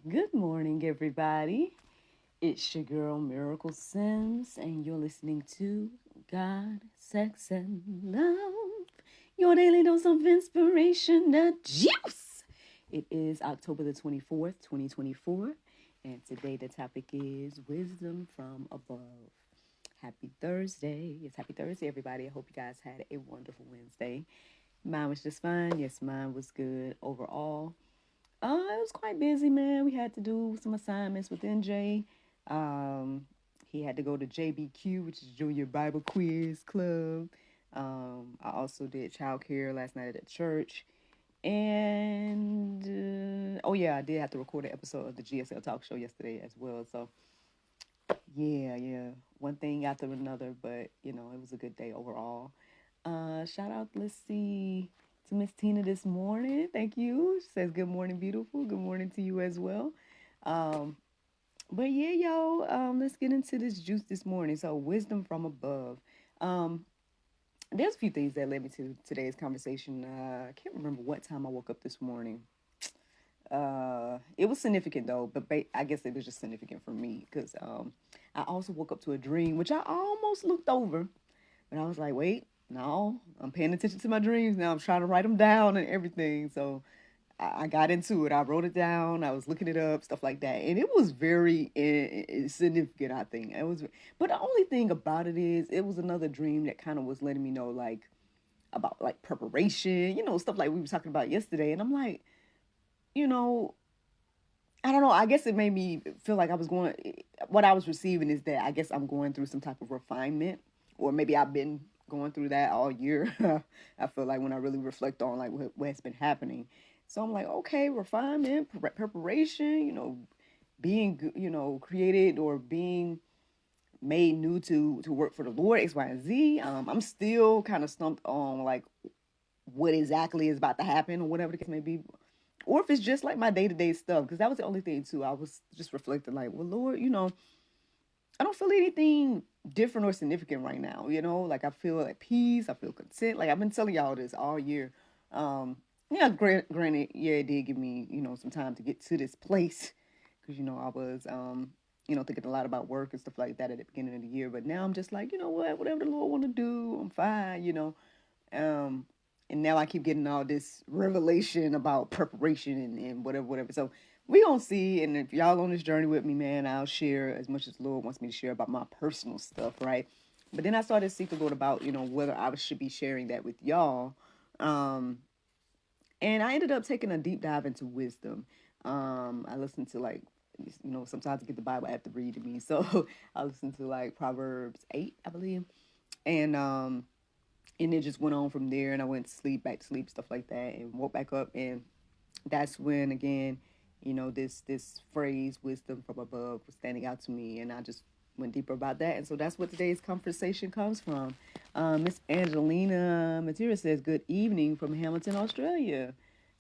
Good morning, everybody. It's your girl Miracle Sims, and you're listening to God, Sex, and Love. Your daily dose of inspiration, the juice. It is October the 24th, 2024, and today the topic is wisdom from above. Happy Thursday. It's happy Thursday, everybody. I hope you guys had a wonderful Wednesday. Mine was just fine. Yes, mine was good overall. It was quite busy, man. We had to do some assignments with NJ. Um, he had to go to JBQ, which is Junior Bible Quiz Club. I also did childcare last night at church. And oh yeah, I did have to record an episode of the GSL Talk Show yesterday as well. So yeah, one thing after another, but it was a good day overall. Shout out, let's see, to Miss Tina this morning. Thank you. She says, "Good morning, beautiful. Good morning to you as well." Um, but yeah, yo, let's get into this juice this morning. So, wisdom from above. Um, there's a few things that led me to today's conversation. I can't remember what time I woke up this morning. It was significant though, but I guess it was just significant for me because I also woke up to a dream, which I almost looked over, but I was like, wait, no, I'm paying attention to my dreams now. I'm trying to write them down and everything. So I got into it. I wrote it down. I was looking it up, stuff like that, and it was very significant. I think it was, but the only thing about it is, it was another dream that kind of was letting me know, like, about like preparation, stuff like we were talking about yesterday, and I'm like, you know, I don't know. I guess it made me feel like I was going. What I was receiving is that I guess I'm going through some type of refinement, or maybe I've been going through that all year. I feel like when I really reflect on like what's been happening, so I'm like, okay, refinement, preparation. Being created or being made new to work for the Lord, X, Y, and Z. I'm still kind of stumped on like what exactly is about to happen or whatever the case may be, or if it's just like my day-to-day stuff, because that was the only thing too. I was just reflecting like, well, Lord, I don't feel anything different or significant right now. Like I feel at peace, I feel content. Like I've been telling y'all this all year. Yeah, granted, yeah, it did give me some time to get to this place, because I was thinking a lot about work and stuff like that at the beginning of the year. But now I'm just like, what, whatever the Lord want to do, I'm fine. um, and now I keep getting all this revelation about preparation and whatever. So we gonna see, and if y'all on this journey with me, man, I'll share as much as the Lord wants me to share about my personal stuff, right? But then I started to seek the Lord about, whether I should be sharing that with y'all. Um, and I ended up taking a deep dive into wisdom. I listened to like, sometimes I get the Bible app to read to me, so I listened to like Proverbs 8, I believe, and it just went on from there, and I went to sleep, back to sleep, stuff like that, and woke back up, and that's when again, this phrase "wisdom from above" was standing out to me, and I just went deeper about that, and so that's what today's conversation comes from. Miss Angelina Matera says, "Good evening from Hamilton, Australia."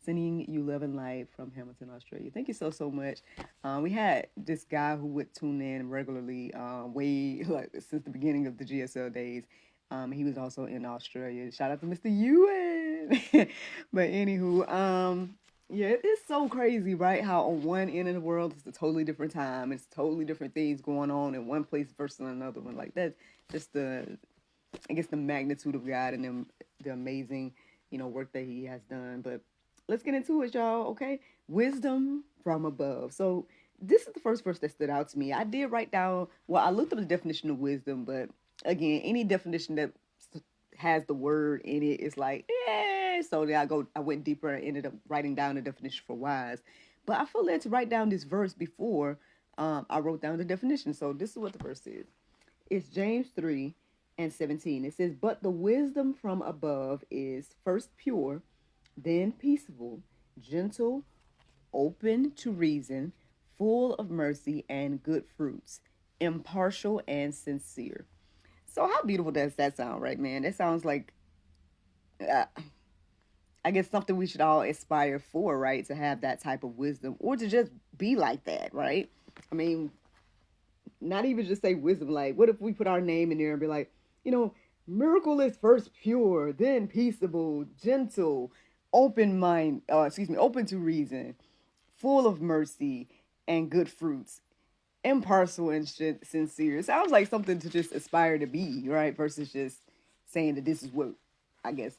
Sending you love and light from Hamilton, Australia. Thank you so much. We had this guy who would tune in regularly, way like since the beginning of the GSL days. He was also in Australia. Shout out to Mr. Ewan. But anywho, yeah, it's so crazy, right? How on one end of the world it's a totally different time. It's totally different things going on in one place versus another one. Like that's just I guess the magnitude of God and the amazing, work that He has done. But let's get into it, y'all. Okay, wisdom from above. So this is the first verse that stood out to me. I did write down. Well, I looked up the definition of wisdom, but again, any definition that has the word in it is like, So then I went deeper and ended up writing down the definition for wise. But I felt led to write down this verse before I wrote down the definition. So this is what the verse is. It's James 3:17. It says, "But the wisdom from above is first pure, then peaceable, gentle, open to reason, full of mercy and good fruits, impartial and sincere." So how beautiful does that sound, right, man? That sounds like, uh, I guess, something we should all aspire for, right? To have that type of wisdom, or to just be like that, right? I mean, not even just say wisdom. Like, what if we put our name in there and be like, miracle is first pure, then peaceable, gentle, open to reason, full of mercy, and good fruits, impartial and sincere. It sounds like something to just aspire to be, right? Versus just saying that this is what I guess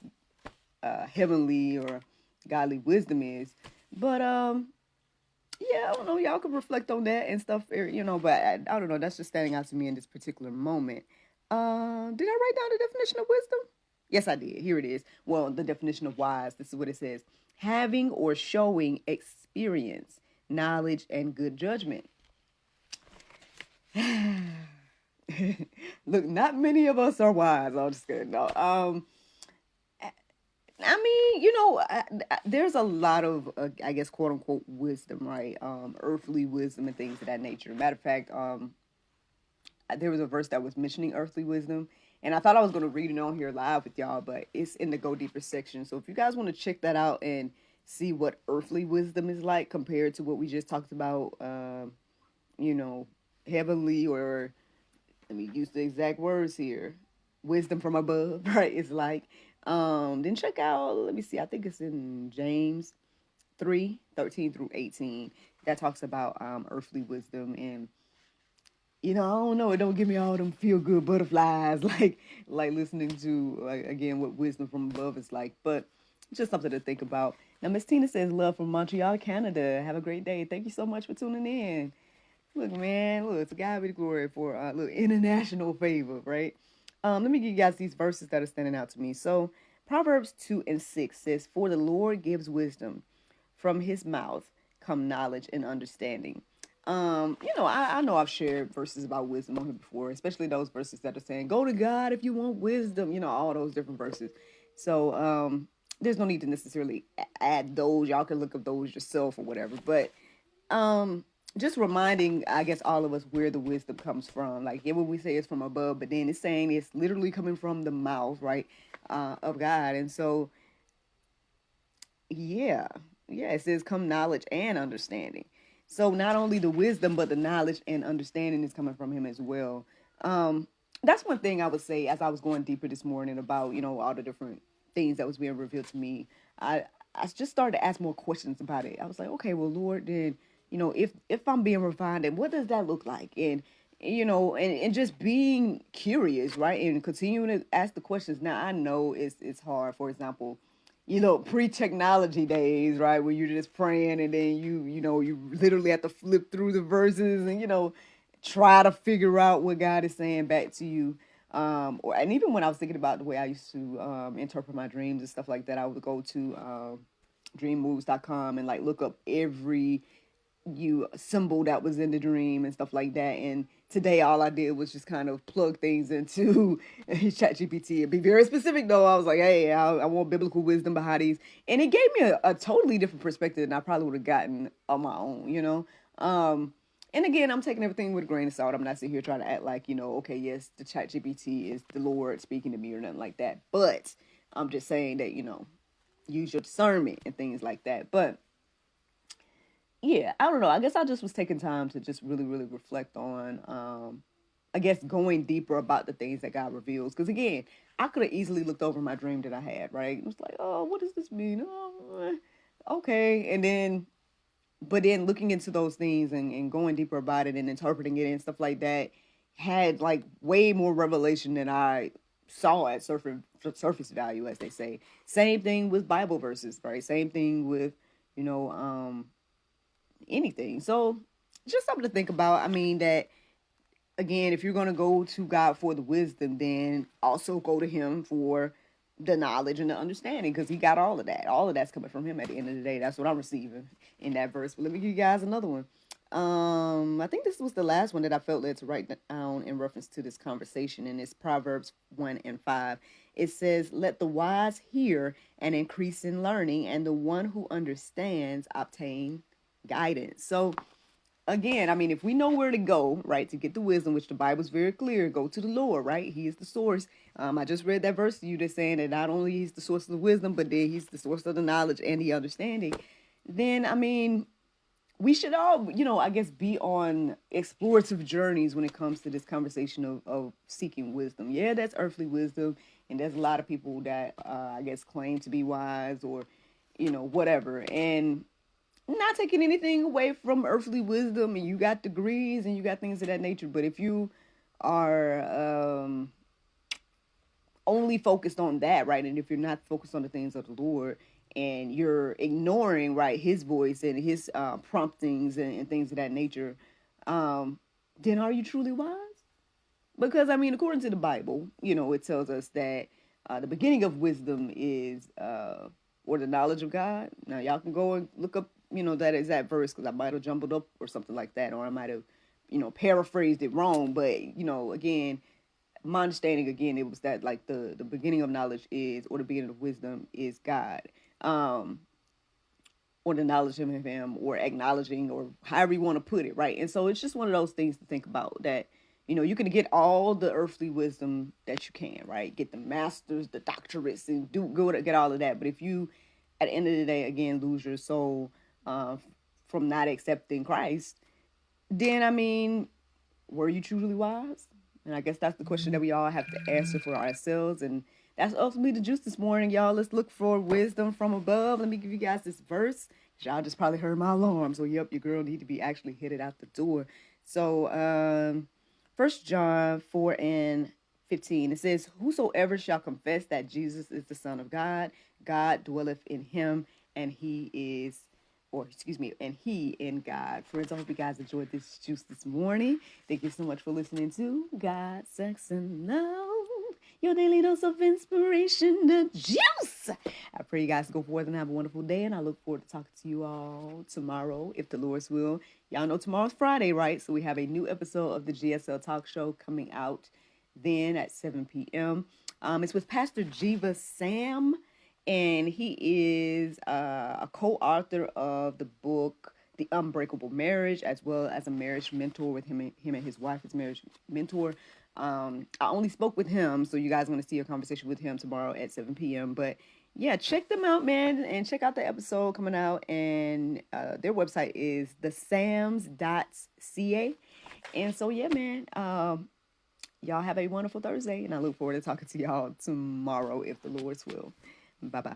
heavenly or godly wisdom is. But yeah, I don't know. Y'all can reflect on that and stuff, But I don't know. That's just standing out to me in this particular moment. Did I write down the definition of wisdom? Yes, I did. Here it is. Well, the definition of wise. This is what it says: having or showing experience, knowledge, and good judgment. Look, not many of us are wise. I'm just kidding. No. I mean, there's a lot of, I guess, quote unquote, wisdom, right? Earthly wisdom and things of that nature. Matter of fact, there was a verse that was mentioning earthly wisdom, and I thought I was going to read it on here live with y'all, but it's in the Go Deeper section. So if you guys want to check that out and see what earthly wisdom is like compared to what we just talked about, heavenly, or let me use the exact words here, wisdom from above, right? It's like, then check out, let me see, I think it's in James 3:13-18, that talks about earthly wisdom. And I don't know, it don't give me all them feel good butterflies like listening to, like, again, what wisdom from above is like, but just something to think about. Now, Miss Tina says, love from Montreal, Canada. Have a great day. Thank you so much for tuning in. Look, man, look, to God be the glory for international favor, right? Let me give you guys these verses that are standing out to me. So Proverbs 2:6 says, for the Lord gives wisdom. From his mouth come knowledge and understanding. I know I've shared verses about wisdom on here before, especially those verses that are saying, go to God if you want wisdom, all those different verses. So there's no need to necessarily add those. Y'all can look up those yourself or whatever. But just reminding, I guess, all of us where the wisdom comes from. Like, yeah, when we say it's from above, but then it's saying it's literally coming from the mouth, right, of God. And so, yeah, it says come knowledge and understanding. So not only the wisdom, but the knowledge and understanding is coming from him as well. That's one thing I would say as I was going deeper this morning about, all the different things that was being revealed to me. I just started to ask more questions about it. I was like, okay, well, Lord, then, if I'm being refined, and what does that look like? And, and just being curious, right? And continuing to ask the questions. Now, I know it's hard. For example, pre-technology days, right? Where you're just praying and then you literally have to flip through the verses and, try to figure out what God is saying back to you. And even when I was thinking about the way I used to interpret my dreams and stuff like that, I would go to dreammoves.com and look up every symbol that was in the dream and stuff like that. And today all I did was just kind of plug things into ChatGPT and be very specific though. I was like, hey, I want biblical wisdom behind these. And it gave me a totally different perspective than I probably would have gotten on my own, And again, I'm taking everything with a grain of salt. I'm not sitting here trying to act like, okay, yes, the ChatGPT is the Lord speaking to me or nothing like that. But I'm just saying that, use your discernment and things like that. But yeah, I don't know. I guess I just was taking time to just really, really reflect on, I guess, going deeper about the things that God reveals. Because again, I could have easily looked over my dream that I had, right? It was like, oh, what does this mean? Oh, okay. But then looking into those things and going deeper about it and interpreting it and stuff like that had way more revelation than I saw at surface value, as they say. Same thing with Bible verses, right? Same thing with, anything. So just something to think about. I mean, that again, if you're going to go to God for the wisdom, then also go to him for the knowledge and the understanding, because he got all of that. All of that's coming from him at the end of the day. That's what I'm receiving in that verse. But let me give you guys another one. I think this was the last one that I felt led to write down in reference to this conversation, and it's Proverbs 1:5. It says, let the wise hear and increase in learning, and the one who understands obtain guidance. So again, I mean, if we know where to go, right, to get the wisdom, which the Bible's very clear, go to the Lord, right? He is the source. I just read that verse to you that's saying that not only he's the source of the wisdom, but then he's the source of the knowledge and the understanding. Then, I mean, we should all, I guess, be on explorative journeys when it comes to this conversation of seeking wisdom. Yeah, that's earthly wisdom. And there's a lot of people that, I guess, claim to be wise or, whatever. And not taking anything away from earthly wisdom, and you got degrees and you got things of that nature. But if you are only focused on that, right, and if you're not focused on the things of the Lord, and you're ignoring, right, His voice and His promptings and things of that nature, then are you truly wise? Because I mean, according to the Bible, it tells us that the beginning of wisdom is or the knowledge of God. Now, y'all can go and look up, that exact verse, because I might have jumbled up or something like that, or I might have, paraphrased it wrong. But again, my understanding again, it was that like the beginning of knowledge is, or the beginning of wisdom is God. Or the knowledge of Him, or acknowledging, or however you want to put it, right? And so it's just one of those things to think about, that you can get all the earthly wisdom that you can, right? Get the masters, the doctorates, and get all of that. But if you, at the end of the day, again, lose your soul from not accepting Christ, then I mean, were you truly wise? And I guess that's the question that we all have to answer for ourselves. And that's ultimately the juice this morning, y'all. Let's look for wisdom from above. Let me give you guys this verse. Y'all just probably heard my alarm. So, yep, your girl need to be actually headed out the door. So, 1 John 4:15, it says, whosoever shall confess that Jesus is the Son of God, God dwelleth in him, and he in God. Friends, I hope you guys enjoyed this juice this morning. Thank you so much for listening to God, Sex, and Love, your daily dose of inspiration, the juice. I pray you guys go forth and have a wonderful day, and I look forward to talking to you all tomorrow, if the Lord's will. Y'all know tomorrow's Friday, right? So we have a new episode of the GSL Talk Show coming out then at 7 p.m. It's with Pastor Jiva Sam, and he is a co-author of the book The Unbreakable Marriage, as well as a marriage mentor with him and his wife, his marriage mentor. I only spoke with him, so you guys want to see a conversation with him tomorrow at 7 p.m. But yeah, check them out, man, and check out the episode coming out. And their website is thesams.ca. And so, yeah, man, y'all have a wonderful Thursday, and I look forward to talking to y'all tomorrow, if the Lord's will. Bye-bye.